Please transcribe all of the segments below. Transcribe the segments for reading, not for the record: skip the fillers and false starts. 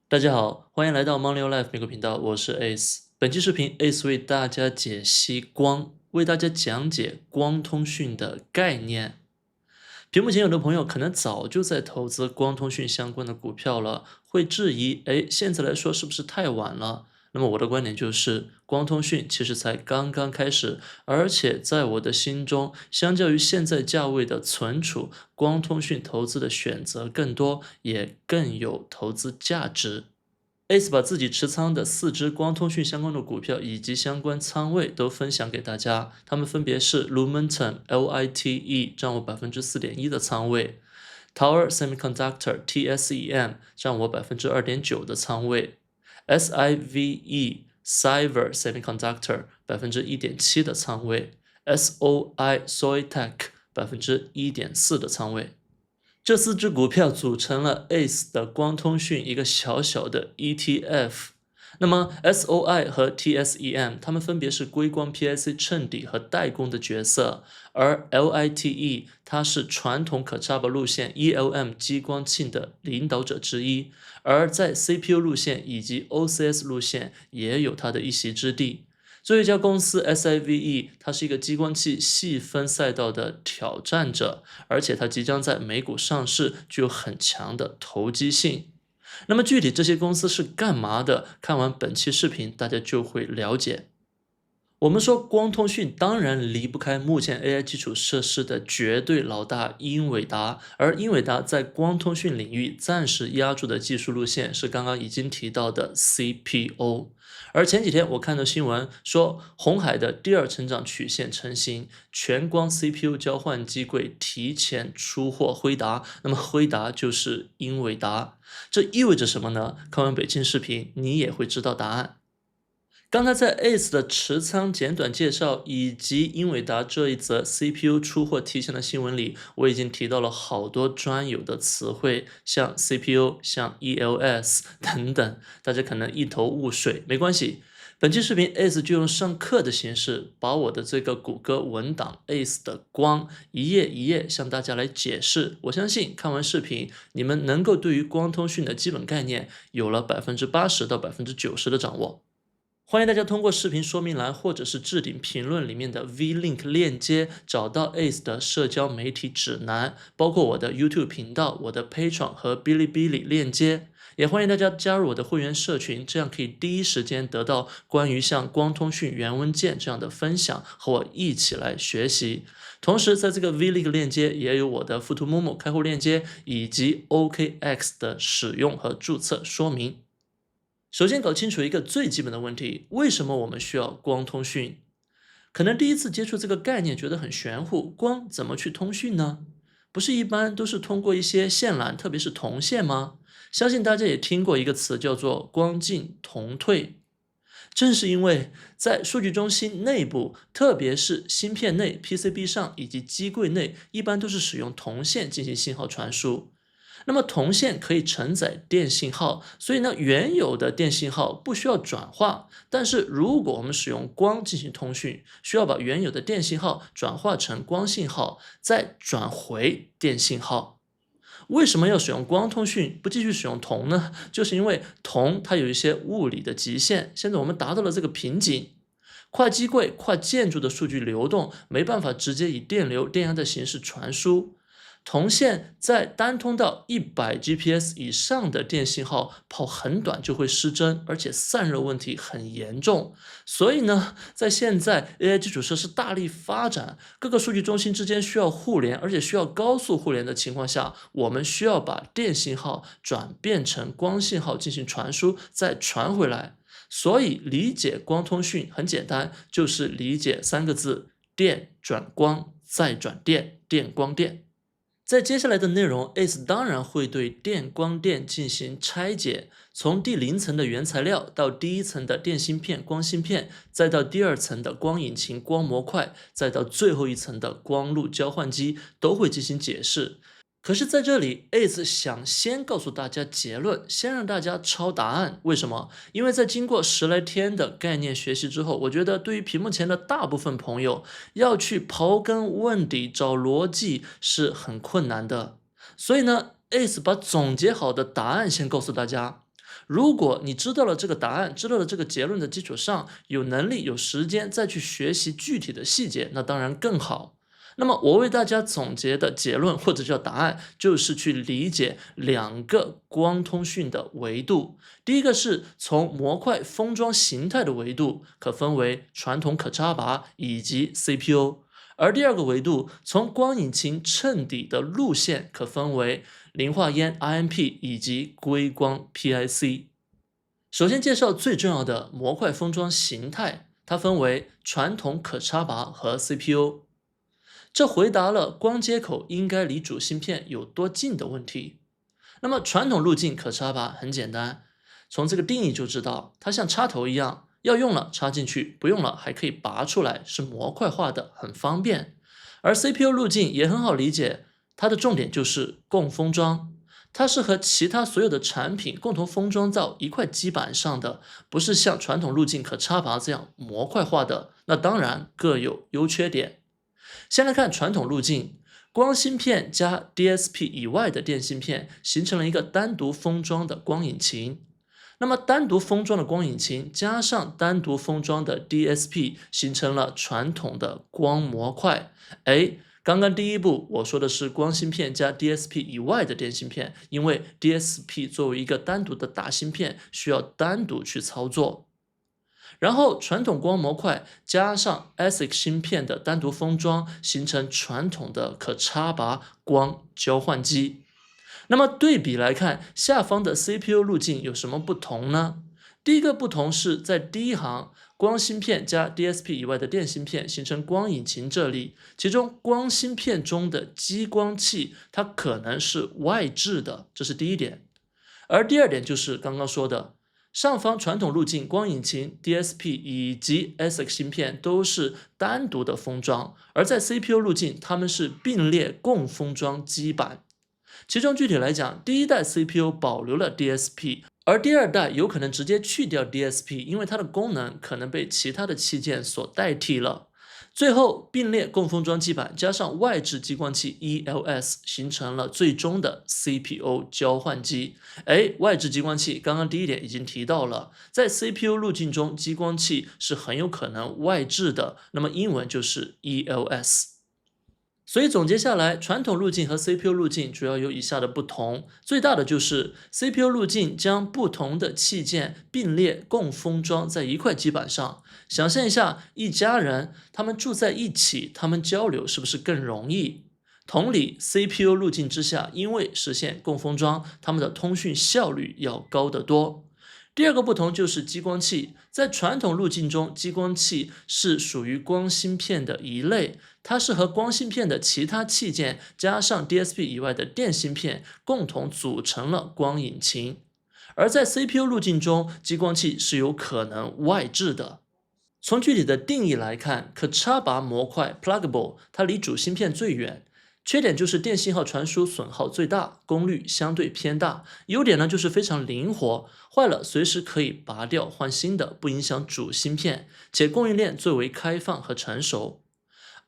大家好，欢迎来到 Money Life 美国频道，我是 Ace。本期视频，Ace 为大家解析光，为大家讲解光通讯的概念。屏幕前有的朋友可能早就在投资光通讯相关的股票了，会质疑，现在来说是不是太晚了？那么我的观点就是，光通讯其实才刚刚开始，而且在我的心中，相较于现在价位的存储，光通讯投资的选择更多，也更有投资价值。Ace 把自己持仓的4只光通讯相关的股票以及相关仓位都分享给大家，它们分别是 Lumentum（LITE） 占我4.1%的仓位，Tower Semiconductor（TSEM） 占我2.9%的仓位，SIVE（Cyber Semiconductor） 1.7%的仓位，SOI（Soitec） 1.4%的仓位。这4只股票组成了 ACE 的光通讯一个小小的 ETF。那么 SOI 和 TSEM 它们分别是硅光 PIC 衬底和代工的角色，而 LITE 它是传统可插拔路线 ELM 激光器的领导者之一，而在 CPU 路线以及 OCS 路线也有它的一席之地。作为一家公司 SIVE，它是一个激光器细分赛道的挑战者，而且它即将在美股上市，具有很强的投机性。那么具体这些公司是干嘛的？看完本期视频，大家就会了解。我们说光通讯当然离不开目前 AI 基础设施的绝对老大英伟达，而英伟达在光通讯领域暂时压住的技术路线是刚刚已经提到的 CPO。而前几天我看到新闻说，鸿海的第二成长曲线成型，全光 CPU 交换机柜提前出货辉达，那么辉达就是英伟达，这意味着什么呢？看完本期视频，你也会知道答案。刚才在 ACE 的持仓简短介绍以及英伟达这一则 CPU 出货提前的新闻里，我已经提到了好多专有的词汇，像 CPU、像 ELS 等等，大家可能一头雾水，没关系。本期视频 ACE 就用上课的形式，把我的这个谷歌文档 ACE 的光一页一页向大家来解释。我相信看完视频，你们能够对于光通讯的基本概念有了80%到90%的掌握。欢迎大家通过视频说明栏或者是置顶评论里面的 V-Link 链接，找到 ACE 的社交媒体指南，包括我的 YouTube 频道、我的 Patreon 和哔哩哔哩链接。也欢迎大家加入我的会员社群，这样可以第一时间得到关于像光通讯原文件这样的分享，和我一起来学习。同时，在这个 V-Link 链接也有我的富途 Momo 开户链接，以及 OKX 的使用和注册说明。首先搞清楚一个最基本的问题，为什么我们需要光通讯？可能第一次接触这个概念觉得很玄乎，光怎么去通讯呢？不是一般都是通过一些线缆，特别是铜线吗？相信大家也听过一个词叫做光进铜退。正是因为在数据中心内部，特别是芯片内、PCB 上以及机柜内，一般都是使用铜线进行信号传输。那么铜线可以承载电信号，所以呢，原有的电信号不需要转化。但是如果我们使用光进行通讯，需要把原有的电信号转化成光信号，再转回电信号。为什么要使用光通讯，不继续使用铜呢？就是因为铜它有一些物理的极限，现在我们达到了这个瓶颈。跨机柜、跨建筑的数据流动没办法直接以电流、电压的形式传输。铜线在单通道100 Gbps 以上的电信号跑很短就会失真，而且散热问题很严重。所以呢，在现在 AI 基础设施大力发展，各个数据中心之间需要互联，而且需要高速互联的情况下，我们需要把电信号转变成光信号进行传输，再传回来。所以理解光通讯很简单，就是理解3个字：电转光，再转电，电光电。在接下来的内容 ，ACE 当然会对电光电进行拆解，从第0层的原材料到第1层的电芯片、光芯片，再到第2层的光引擎、光模块，再到最后一层的光路交换机，都会进行解释。可是在这里 ，ACE 想先告诉大家结论，先让大家抄答案。为什么？因为在经过10来天的概念学习之后，我觉得对于屏幕前的大部分朋友，要去刨根问底找逻辑是很困难的。所以呢，ACE 把总结好的答案先告诉大家。如果你知道了这个答案，知道了这个结论的基础上，有能力、有时间再去学习具体的细节，那当然更好。那么我为大家总结的结论或者叫答案，就是去理解2个光通讯的维度。第一个是从模块封装形态的维度，可分为传统可插拔以及 CPU。而第二个维度，从光引擎衬底的路线，可分为磷化铟 InP 以及硅光 PIC。首先介绍最重要的模块封装形态，它分为传统可插拔和 CPU。这回答了光接口应该离主芯片有多近的问题。那么传统路径可插拔很简单，从这个定义就知道，它像插头一样，要用了插进去，不用了还可以拔出来，是模块化的，很方便。而 CPU 路径也很好理解，它的重点就是共封装，它是和其他所有的产品共同封装到一块基板上的，不是像传统路径可插拔这样模块化的，那当然各有优缺点。先来看传统路径，光芯片加 DSP 以外的电芯片形成了一个单独封装的光引擎。那么单独封装的光引擎加上单独封装的 DSP 形成了传统的光模块。刚刚第一步我说的是光芯片加 DSP 以外的电芯片，因为 DSP 作为一个单独的大芯片需要单独去操作。然后传统光模块加上 ASIC 芯片的单独封装，形成传统的可插拔光交换机。那么对比来看，下方的 CPU 路径有什么不同呢？第一个不同是在第一行，光芯片加 DSP 以外的电芯片形成光引擎这里，其中光芯片中的激光器它可能是外置的，这是第一点。而第二点就是刚刚说的，上方传统路径光引擎 DSP 以及 ASIC 芯片都是单独的封装，而在 CPU 路径它们是并列共封装基板。其中具体来讲，第一代 CPU 保留了 DSP， 而第二代有可能直接去掉 DSP， 因为它的功能可能被其他的器件所代替了。最后并列共封装基板加上外置激光器 ELS， 形成了最终的 CPU 交换机。外置激光器刚刚第一点已经提到了，在 CPU 路径中激光器是很有可能外置的，那么英文就是 ELS。所以总结下来，传统路径和 CPU 路径主要有以下的不同，最大的就是 CPU 路径将不同的器件并列共封装在一块基板上。想象一下，一家人他们住在一起，他们交流是不是更容易？同理 ，CPU 路径之下，因为实现共封装，他们的通讯效率要高得多。第二个不同就是激光器，在传统路径中，激光器是属于光芯片的一类，它是和光芯片的其他器件加上 DSP 以外的电芯片共同组成了光引擎。而在 CPU 路径中，激光器是有可能外置的。从具体的定义来看，可插拔模块 pluggable 它离主芯片最远。缺点就是电信号传输损耗最大，功率相对偏大。优点呢就是非常灵活，坏了随时可以拔掉换新的，不影响主芯片，且供应链最为开放和成熟。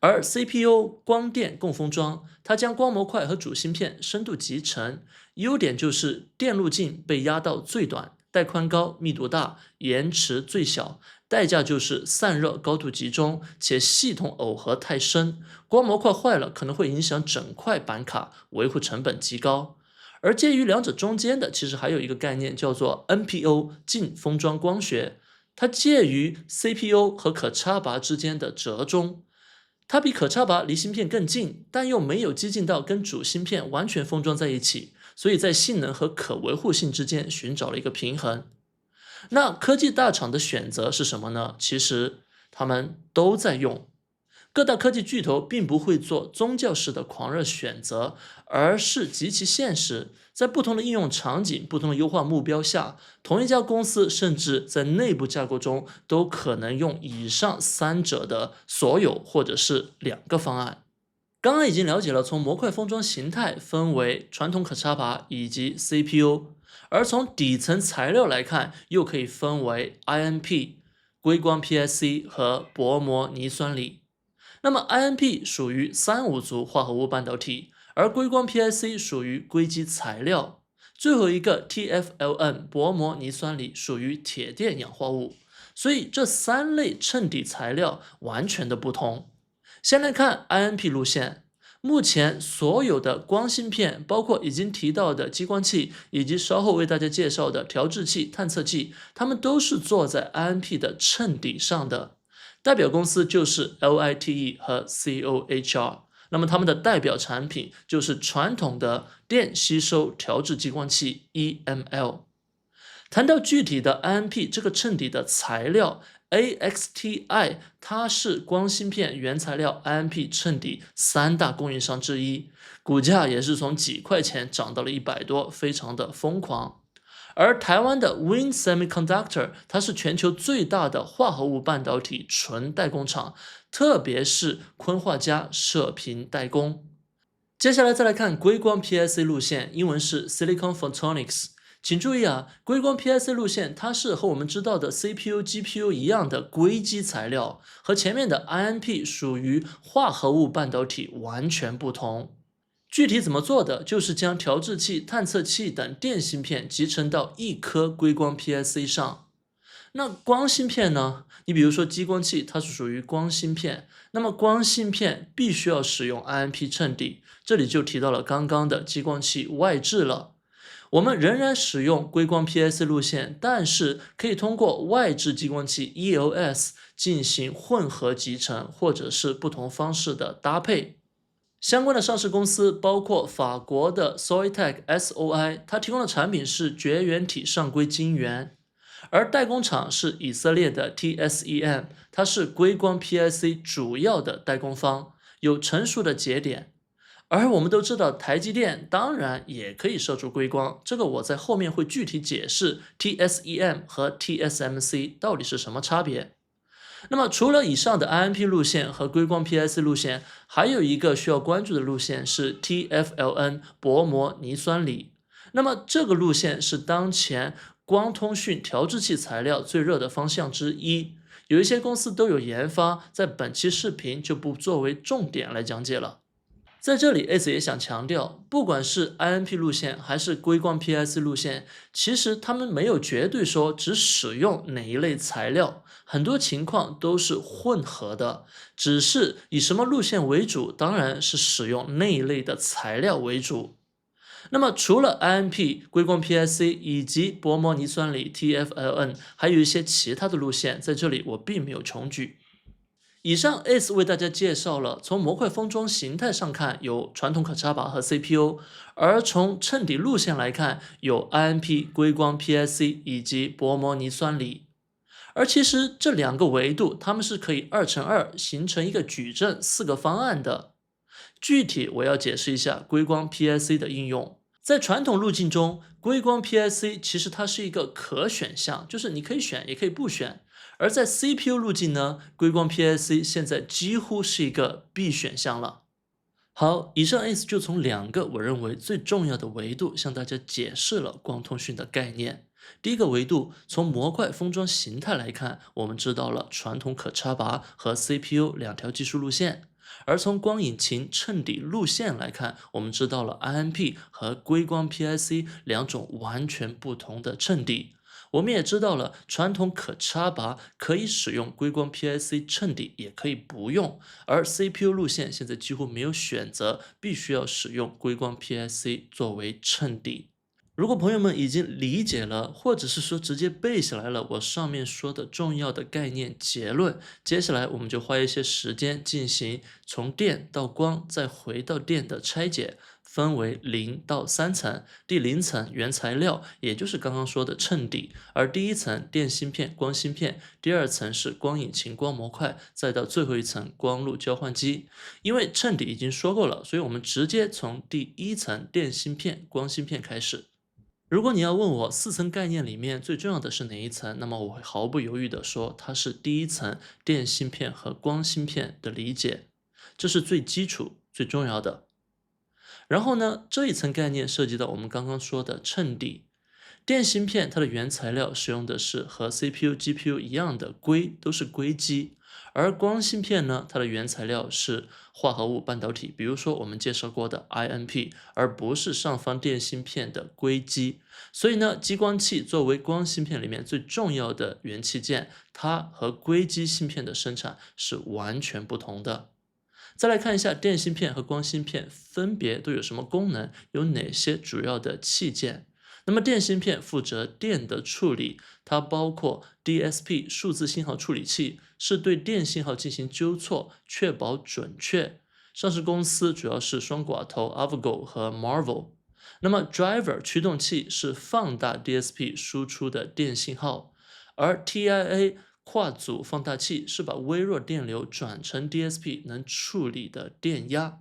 而 CPU 光电共封装，它将光模块和主芯片深度集成，优点就是电路径被压到最短，带宽高，密度大，延迟最小。代价就是散热高度集中，且系统耦合太深，光模块坏了可能会影响整块板卡，维护成本极高。而介于两者中间的，其实还有一个概念叫做 NPO 近封装光学，它介于 CPU 和可插拔之间的折中。它比可插拔离芯片更近，但又没有激进到跟主芯片完全封装在一起，所以在性能和可维护性之间寻找了一个平衡。那科技大厂的选择是什么呢？其实他们都在用。各大科技巨头并不会做宗教式的狂热选择，而是极其现实，在不同的应用场景、不同的优化目标下，同一家公司甚至在内部架构中都可能用以上三者的所有或者是两个方案。刚刚已经了解了从模块封装形态分为传统可插拔以及 CPU， 而从底层材料来看，又可以分为 InP、硅光 PIC 和薄膜铌酸锂。那么 InP 属于3、5族化合物半导体，而硅光 PIC 属于硅基材料。最后一个 TFLN 薄膜泥酸锂属于铁电氧化物，所以这三类衬底材料完全的不同。先来看 InP 路线，目前所有的光芯片，包括已经提到的激光器，以及稍后为大家介绍的调制器、探测器，它们都是做在 InP 的衬底上的。代表公司就是 LITE 和 COHR。那么它们的代表产品就是传统的电吸收调制激光器 EML。谈到具体的 InP 这个衬底的材料 AXTI， 它是光芯片原材料 InP 衬底三大供应商之一，股价也是从几块钱涨到了100多，非常的疯狂。而台湾的 Win Semiconductor， 它是全球最大的化合物半导体纯代工厂，特别是砷化镓射频代工。接下来再来看硅光 PIC 路线，英文是 Silicon Photonics。请注意啊，硅光 PIC 路线它是和我们知道的 CPU、GPU 一样的硅基材料，和前面的 InP 属于化合物半导体完全不同。具体怎么做的，就是将调制器、探测器等电芯片集成到一颗硅光 PIC 上。那光芯片呢？你比如说激光器，它是属于光芯片，那么光芯片必须要使用 InP 衬底，这里就提到了刚刚的激光器外置了。我们仍然使用硅光 PIC 路线，但是可以通过外置激光器 EOS 进行混合集成，或者是不同方式的搭配。相关的上市公司包括法国的 Soitec SOI， 它提供的产品是绝缘体上硅晶圆，而代工厂是以色列的 TSEM， 它是硅光 PIC 主要的代工方，有成熟的节点。而我们都知道台积电当然也可以射出硅光，这个我在后面会具体解释 TSEM 和 TSMC 到底是什么差别。那么除了以上的 InP 路线和硅光 PIC 路线，还有一个需要关注的路线是 TFLN 薄膜泥酸锂。那么这个路线是当前光通讯调制器材料最热的方向之一，有一些公司都有研发，在本期视频就不作为重点来讲解了。在这里 Ace 也想强调，不管是 InP 路线还是硅光 PIC 路线，其实他们没有绝对说只使用哪一类材料，很多情况都是混合的，只是以什么路线为主，当然是使用那一类的材料为主。那么除了 InP、硅光 PIC 以及薄膜泥酸锂 TFLN， 还有一些其他的路线，在这里我并没有穷举。以上 Ace 为大家介绍了从模块封装形态上看有传统可插拔和 CPU， 而从衬底路线来看有 InP、硅光 PIC 以及薄膜泥酸锂。而其实这两个维度它们是可以2×2形成一个矩阵4个方案的。具体我要解释一下硅光 PIC 的应用。在传统路径中，硅光 PIC 其实它是一个可选项，就是你可以选也可以不选。而在 CPU 路径呢，硅光 PIC 现在几乎是一个必选项了。好，以上 Ace 就从2个我认为最重要的维度向大家解释了光通讯的概念。第一个维度，从模块封装形态来看，我们知道了传统可插拔和 CPU 2条技术路线。而从光引擎衬底路线来看，我们知道了 InP 和硅光 PIC 2种完全不同的衬底。我们也知道了传统可插拔可以使用硅光 PIC 衬底，也可以不用，而 CPU 路线现在几乎没有选择，必须要使用硅光 PIC 作为衬底。如果朋友们已经理解了，或者是说直接背下来了我上面说的重要的概念结论，接下来我们就花一些时间进行从电到光再回到电的拆解，分为0到3层。第0层原材料，也就是刚刚说的衬底，而第1层电芯片、光芯片，第2层是光引擎、光模块，再到最后一层光路交换机。因为衬底已经说过了，所以我们直接从第1层电芯片、光芯片开始。如果你要问我4层概念里面最重要的是哪一层，那么我会毫不犹豫地说它是第1层电芯片和光芯片的理解，这是最基础最重要的。然后呢，这一层概念涉及到我们刚刚说的衬底。电芯片它的原材料使用的是和 CPU、GPU 一样的硅，都是硅基，而光芯片呢，它的原材料是化合物半导体，比如说我们介绍过的 INP，而不是上方电芯片的硅基。所以呢，激光器作为光芯片里面最重要的元器件，它和硅基芯片的生产是完全不同的。再来看一下电芯片和光芯片分别都有什么功能，有哪些主要的器件。那么电芯片负责电的处理，它包括 DSP 数字信号处理器，是对电信号进行纠错，确保准确。上市公司主要是双寡头 Avago 和 Marvell。那么 Driver 驱动器是放大 DSP 输出的电信号，而 TIA 跨组放大器是把微弱电流转成 DSP 能处理的电压。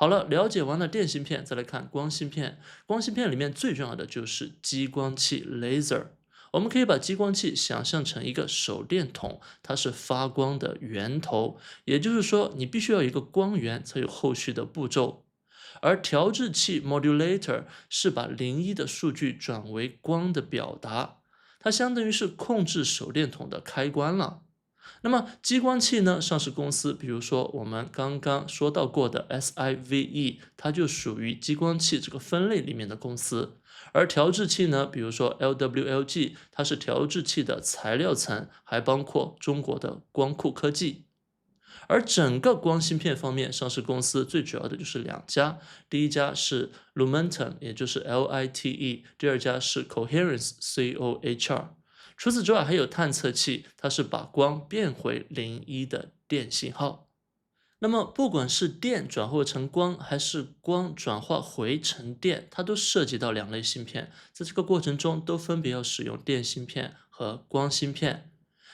好了，了解完了电芯片，再来看光芯片。光芯片里面最重要的就是激光器 laser。我们可以把激光器想象成一个手电筒，它是发光的源头，也就是说，你必须要有一个光源才有后续的步骤。而调制器 modulator 是把01的数据转为光的表达，它相当于是控制手电筒的开关了。那么激光器呢？上市公司，比如说我们刚刚说到过的 SIVE，它就属于激光器这个分类里面的公司。而调制器呢，比如说 LWLG，它是调制器的材料层，还包括中国的光刻科技。而整个光芯片方面，上市公司最主要的就是两家，第一家是 Lumentum，也就是 LITE，第二家是 Coherence，COHR。除此之外，还有探测器，它是把光变回01的电信号。那么，不管是电转化成光，还是光转化回成电，它都涉及到两类芯片，在这个过程中都分别要使用电芯片和光芯片。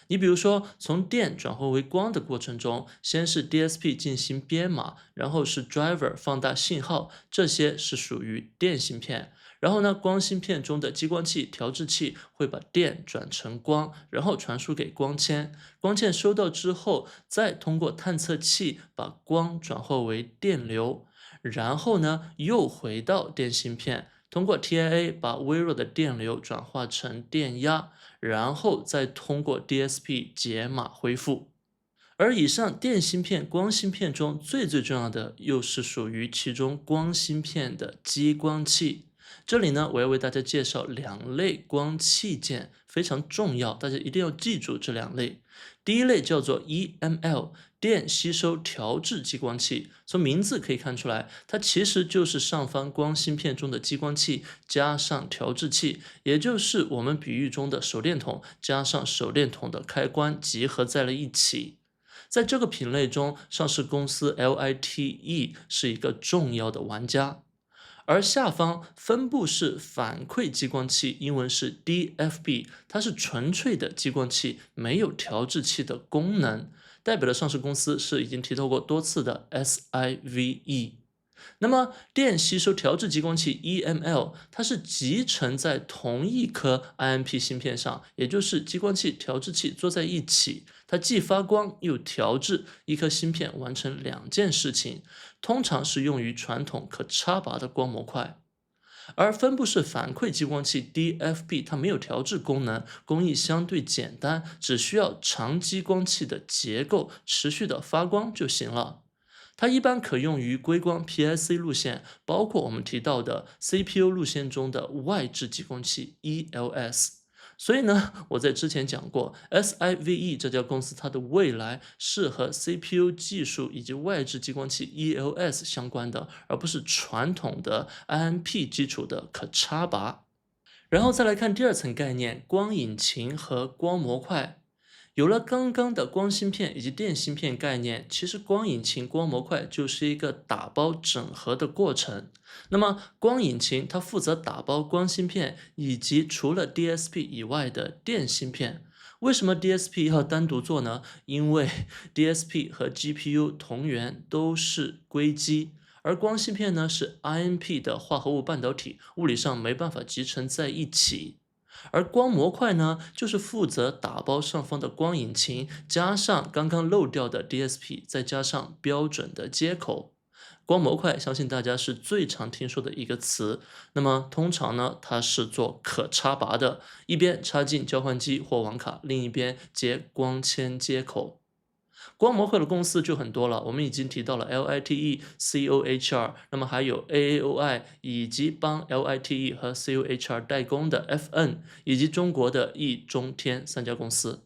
你比如说，从电转化为光的过程中，先是 DSP 进行编码，然后是 driver 放大信号，这些是属于电芯片。然后呢，光芯片中的激光器调制器会把电转成光，然后传输给光纤。光纤收到之后，再通过探测器把光转化为电流，然后呢又回到电芯片，通过 TIA 把微弱的电流转化成电压，然后再通过 DSP 解码恢复。而以上电芯片、光芯片中最重要的，又是属于其中光芯片的激光器。这里呢，我要为大家介绍两类光器件，非常重要，大家一定要记住这两类。第一类叫做 EML 电吸收调制激光器，从名字可以看出来，它其实就是上方光芯片中的激光器加上调制器，也就是我们比喻中的手电筒加上手电筒的开关集合在了一起。在这个品类中，上市公司 LITE 是一个重要的玩家。而下方分布式反馈激光器，英文是 DFB， 它是纯粹的激光器，没有调制器的功能。代表的上市公司是已经提到过多次的 SIVE。那么电吸收调制激光器 EML， 它是集成在同一颗 INP 芯片上，也就是激光器调制器做在一起，它既发光又调制，一颗芯片完成两件事情，通常是用于传统可插拔的光模块。而分布式反馈激光器 DFB 它没有调制功能，工艺相对简单，只需要长激光器的结构持续的发光就行了。它一般可用于硅光 PIC 路线，包括我们提到的 CPU 路线中的外置激光器 ELS。所以呢，我在之前讲过 SIVE 这家公司它的未来是和 CPU 技术以及外置激光器 ELS 相关的，而不是传统的 INP 基础的可插拔。然后再来看第二层概念，光引擎和光模块。有了刚刚的光芯片以及电芯片概念，其实光引擎、光模块就是一个打包整合的过程。那么光引擎它负责打包光芯片以及除了 DSP 以外的电芯片。为什么 DSP 要单独做呢？因为 DSP 和 GPU 同源都是硅基，而光芯片呢是 INP 的化合物半导体，物理上没办法集成在一起。而光模块呢，就是负责打包上方的光引擎，加上刚刚漏掉的 DSP， 再加上标准的接口。光模块相信大家是最常听说的一个词，那么通常呢，它是做可插拔的，一边插进交换机或网卡，另一边接光纤接口。光模块的公司就很多了，我们已经提到了 LITE、COHR， 那么还有 AAOI 以及帮 LITE 和 COHR 代工的 FN， 以及中国的易中天3家公司。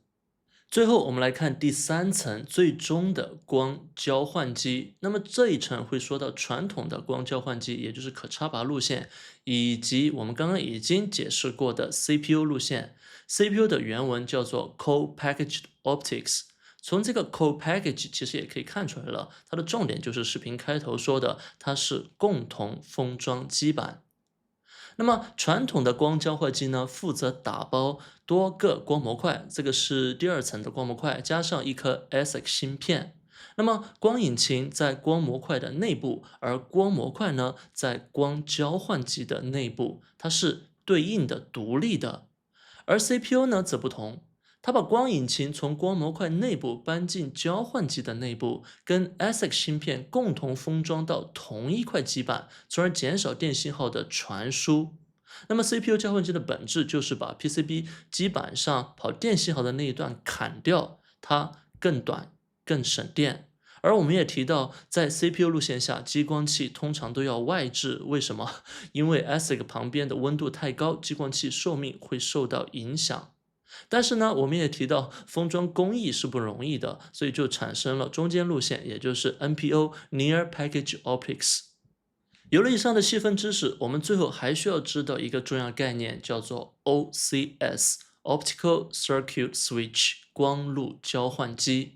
最后我们来看第3层最终的光交换机，那么这一层会说到传统的光交换机，也就是可插拔路线，以及我们刚刚已经解释过的 CPU 路线。CPU 的原文叫做 Co-Packaged Optics， 从这个 Co-Package 其实也可以看出来了，它的重点就是视频开头说的，它是共同封装基板。那么传统的光交换机呢，负责打包多个光模块，这个是第2层的光模块，加上一颗 ASIC 芯片。那么光引擎在光模块的内部，而光模块呢，在光交换机的内部，它是对应的独立的。而 CPU 呢则不同，它把光引擎从光模块内部搬进交换机的内部，跟 ASIC 芯片共同封装到同一块基板，从而减少电信号的传输。那么 CPU 交换机的本质就是把 PCB 基板上跑电信号的那一段砍掉，它更短、更省电。而我们也提到，在 CPU 路线下，激光器通常都要外置，为什么？因为 ASIC 旁边的温度太高，激光器寿命会受到影响。但是呢，我们也提到封装工艺是不容易的，所以就产生了中间路线，也就是 NPO Near Package Optics。有了以上的细分知识，我们最后还需要知道一个重要概念，叫做 OCS Optical Circuit Switch 光路交换机。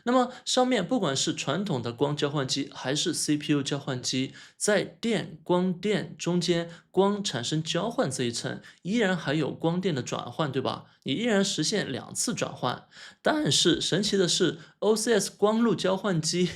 那么上面不管是传统的光交换机还是 CPU 交换机，在光电中间光产生交换这一层，依然还有光电的转换，对吧？你依然实现2次转换。但是神奇的是 OCS 光路交换机，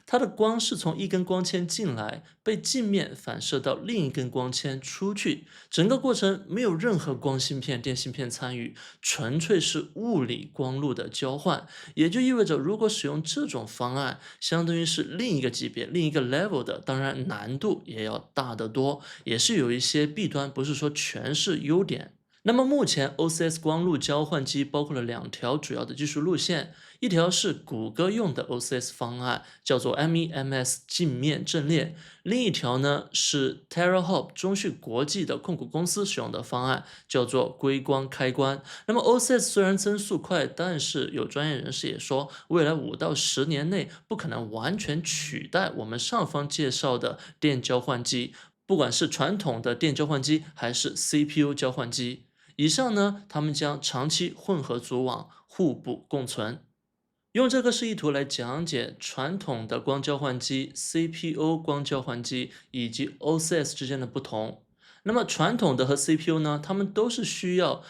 它的光是从一根光纤进来，被镜面反射到另一根光纤出去，整个过程没有任何光芯片、电芯片参与，纯粹是物理光路的交换。也就意味着，如果使用这种方案，相当于是另一个级别、另一个 level 的，当然难度也要大得多，也是有一些弊端，不是说全是优点。那么目前 OCS 光路交换机包括了2条主要的技术路线，一条是谷歌用的 OCS 方案，叫做 MEMS 镜面阵列；另一条呢是 TeraHop 中讯国际的控股公司使用的方案，叫做硅光开关。那么 OCS 虽然增速快，但是有专业人士也说，未来5到10年内不可能完全取代我们上方介绍的电交换机，不管是传统的电交换机还是 CPU 交换机。以上呢，他们将长期混合组网，互补共存。用这个示意图来讲解传统的光交换机、CPU 光交换机以及 OCS 之间的不同。那么传统的和 CPU 呢，它们都是需要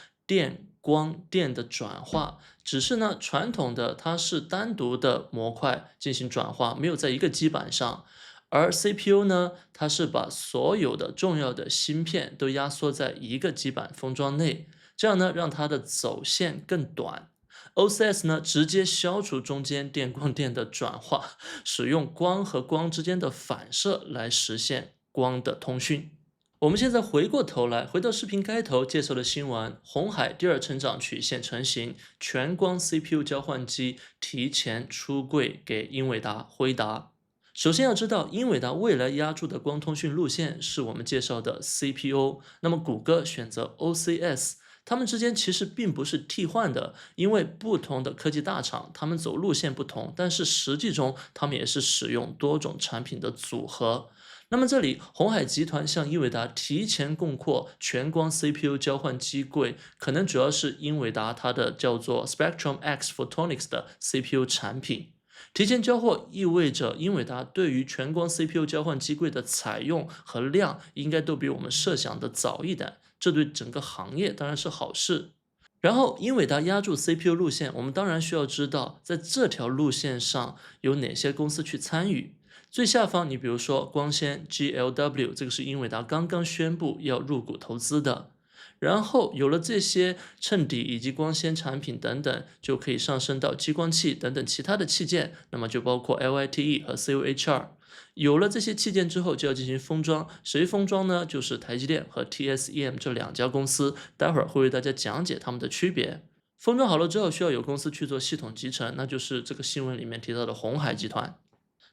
光电的转化，只是呢，传统的它是单独的模块进行转化，没有在一个基板上。而 CPU 呢，它是把所有的重要的芯片都压缩在一个基板封装内，这样呢，让它的走线更短。OCS 呢，直接消除中间光电的转化，使用光和光之间的反射来实现光的通讯。我们现在回过头来，回到视频开头介绍的新闻：鸿海第2成长曲线成型，全光 CPU 交换机提前出柜给英伟达、辉达。首先要知道，英伟达未来压住的光通讯路线是我们介绍的 CPU， 那么谷歌选择 OCS， 它们之间其实并不是替换的，因为不同的科技大厂，它们走路线不同，但是实际中它们也是使用多种产品的组合。那么这里，鸿海集团向英伟达提前供货全光 CPU 交换机柜，可能主要是英伟达它的叫做 Spectrum X Photonics 的 CPU 产品。提前交货意味着英伟达对于全光 CPU 交换机柜的采用和量应该都比我们设想的早一点，这对整个行业当然是好事。然后英伟达压住 CPU 路线，我们当然需要知道在这条路线上有哪些公司去参与。最下方你比如说光纤 GLW， 这个是英伟达刚刚宣布要入股投资的。然后有了这些衬底以及光纤产品等等，就可以上升到激光器等等其他的器件，那么就包括 LITE 和 COHR。有了这些器件之后，就要进行封装，谁封装呢？就是台积电和 TSEM 这2家公司，待会儿会为大家讲解它们的区别。封装好了之后，需要有公司去做系统集成，那就是这个新闻里面提到的鸿海集团。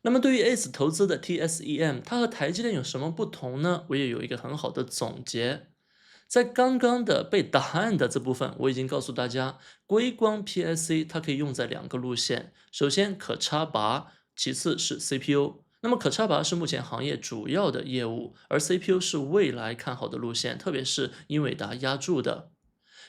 那么对于 ACE 投资的 TSEM， 它和台积电有什么不同呢？我也有一个很好的总结。在刚刚的背答案的这部分，我已经告诉大家，硅光 PIC 它可以用在2个路线，首先可插拔，其次是 CPU。那么可插拔是目前行业主要的业务，而 CPU 是未来看好的路线，特别是英伟达压住的。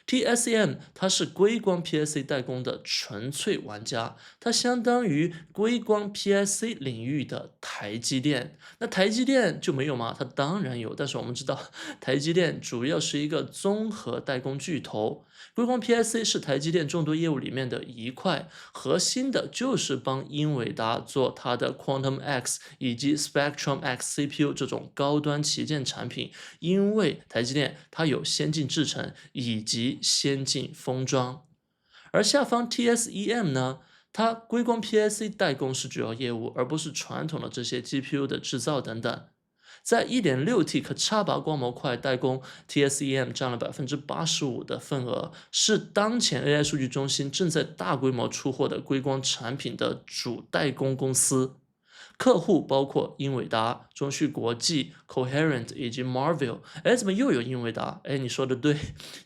TSM 它是硅光 PIC 代工的纯粹玩家，它相当于硅光 PIC 领域的台积电。那台积电就没有吗？它当然有，但是我们知道台积电主要是一个综合代工巨头，硅光 PIC 是台积电众多业务里面的一块，核心的就是帮英伟达做它的 Quantum X 以及 Spectrum X CPU 这种高端旗舰产品，因为台积电它有先进制程以及先进封装，而下方 TSEM 呢，它硅光 PIC 代工是主要业务，而不是传统的这些 GPU 的制造等等。在 1.6T 可插拔光模块代工 TSEM 占了85%的份额，是当前 AI 数据中心正在大规模出货的硅光产品的主代工公司。客户包括英伟达、中芯国际、Coherent 以及 Marvell。哎，怎么又有英伟达？哎，你说的对，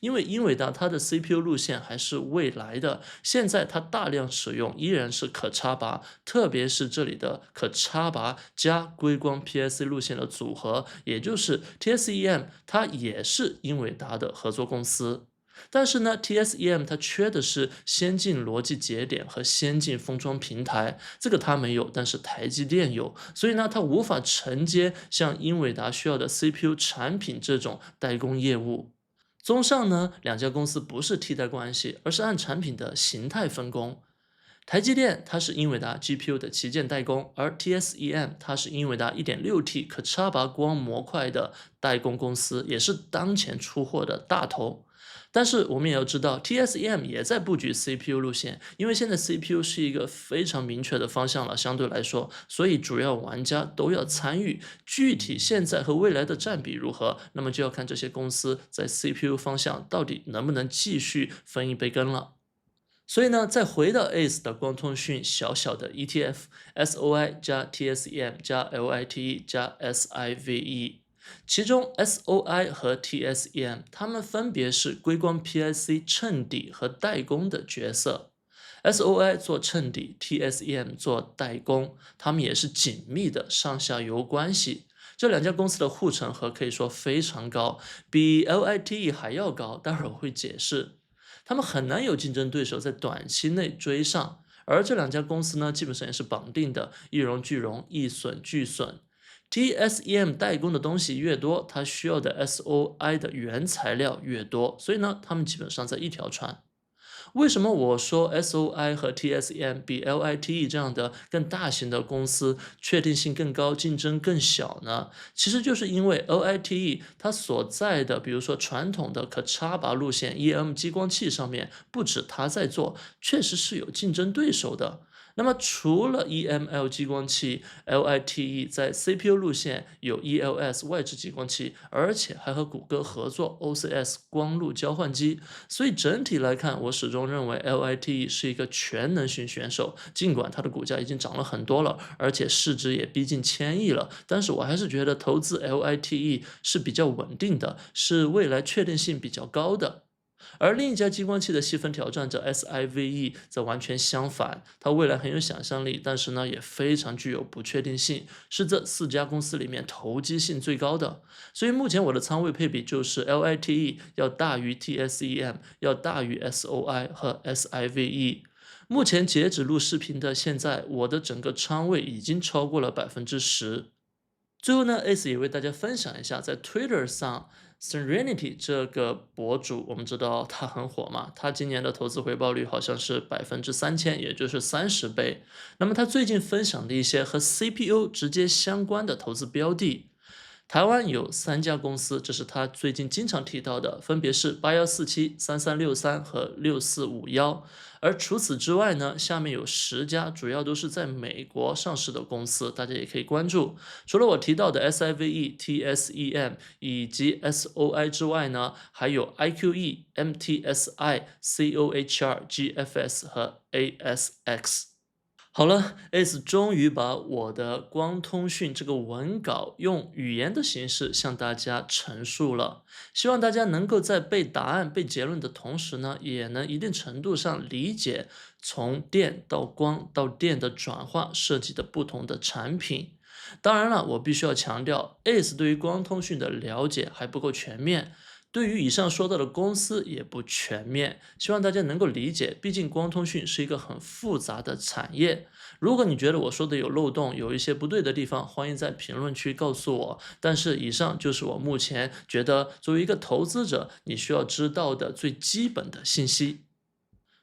因为英伟达它的 CPU 路线还是未来的，现在它大量使用依然是可插拔，特别是这里的可插拔加硅光 PIC 路线的组合，也就是 TSEM，它也是英伟达的合作公司。但是呢，TSEM 它缺的是先进逻辑节点和先进封装平台，这个它没有，但是台积电有，所以呢，它无法承接像英伟达需要的 CPU 产品这种代工业务。综上呢，两家公司不是替代关系，而是按产品的形态分工。台积电它是英伟达 GPU 的旗舰代工，而 TSEM 它是英伟达 1.6T 可插拔光模块的代工公司，也是当前出货的大头。但是我们也要知道 ，TSEM 也在布局 CPU 路线，因为现在 CPU 是一个非常明确的方向了，相对来说，所以主要玩家都要参与。具体现在和未来的占比如何，那么就要看这些公司在 CPU 方向到底能不能继续分一杯羹了。所以呢，再回到 ACE 的光通讯小小的 ETF，SOI 加 TSEM 加 LITE 加 SIVE。其中 SOI 和 TSEM 它们分别是硅光 PIC 衬底和代工的角色。SOI 做衬底 ，TSEM 做代工，它们也是紧密的上下游关系。这两家公司的护城河可以说非常高，比 LITE 还要高，待会儿我会解释。他们很难有竞争对手在短期内追上，而这两家公司呢，基本上也是绑定的，一荣俱荣，一损俱损。TSEM 代工的东西越多，它需要的 SOI 的原材料越多，所以呢，他们基本上在一条船。为什么我说 SOI 和 TSEM 比 LITE 这样的更大型的公司确定性更高，竞争更小呢？其实就是因为 LITE 它所在的，比如说传统的可插拔路线 EM 激光器上面，不止它在做，确实是有竞争对手的。那么除了 EML 激光器 LITE 在 CPU 路线有 ELS 外置激光器，而且还和谷歌合作 OCS 光路交换机，所以整体来看，我始终认为 LITE 是一个全能型选手。尽管它的股价已经涨了很多了，而且市值也逼近1000亿了，但是我还是觉得投资 LITE 是比较稳定的，是未来确定性比较高的。而另一家激光器的细分挑战者 SIVE 则完全相反，它未来很有想象力，但是呢也非常具有不确定性，是这4家公司里面投机性最高的。所以目前我的仓位配比就是 LITE 要大于 TSEM， 要大于 SOI 和 SIVE。目前截止录视频的现在，我的整个仓位已经超过了10%。最后呢 ，Ace 也为大家分享一下，在 Twitter 上 Serenity 这个博主，我们知道他很火嘛，他今年的投资回报率好像是3000%，也就是30倍。那么他最近分享的一些和 CPU 直接相关的投资标的，台湾有3家公司，这是他最近经常提到的，分别是8147、3363和6451。而除此之外呢，下面有10家，主要都是在美国上市的公司，大家也可以关注。除了我提到的 SIVE、TSEM 以及 SOI 之外呢，还有 IQE、MTSI、COHR、GFS 和 ASX。好了，Ace 终于把我的光通讯这个文稿用语言的形式向大家陈述了，希望大家能够在背答案、背结论的同时呢，也能一定程度上理解从电到光到电的转化涉及的不同的产品。当然了，我必须要强调，Ace 对于光通讯的了解还不够全面。对于以上说到的公司也不全面，希望大家能够理解，毕竟光通讯是一个很复杂的产业。如果你觉得我说的有漏洞，有一些不对的地方，欢迎在评论区告诉我。但是以上就是我目前觉得作为一个投资者，你需要知道的最基本的信息。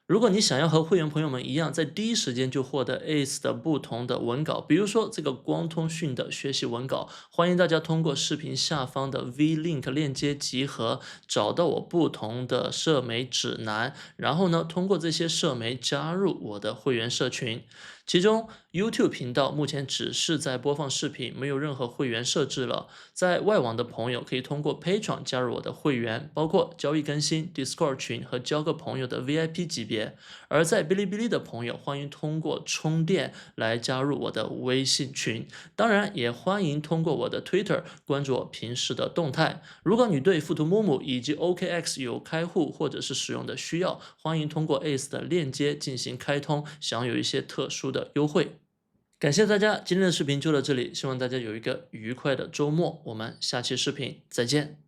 如果你想要和会员朋友们一样，在第一时间就获得 Ace 的不同的文稿，比如说这个光通讯的学习文稿，欢迎大家通过视频下方的 V Link 链接集合，找到我不同的社媒指南，然后呢，通过这些社媒加入我的会员社群。其中 YouTube 频道目前只是在播放视频，没有任何会员设置了。在外网的朋友可以通过 Patreon 加入我的会员，包括交易更新、Discord 群和交个朋友的 VIP 级别。而在哔哩哔哩的朋友，欢迎通过充电来加入我的微信群。当然，也欢迎通过我的 Twitter 关注我平时的动态。如果你对富途木木以及 OKX 有开户或者是使用的需要，欢迎通过 Ace 的链接进行开通，享有一些特殊的优惠。感谢大家，今天的视频就到这里，希望大家有一个愉快的周末，我们下期视频再见。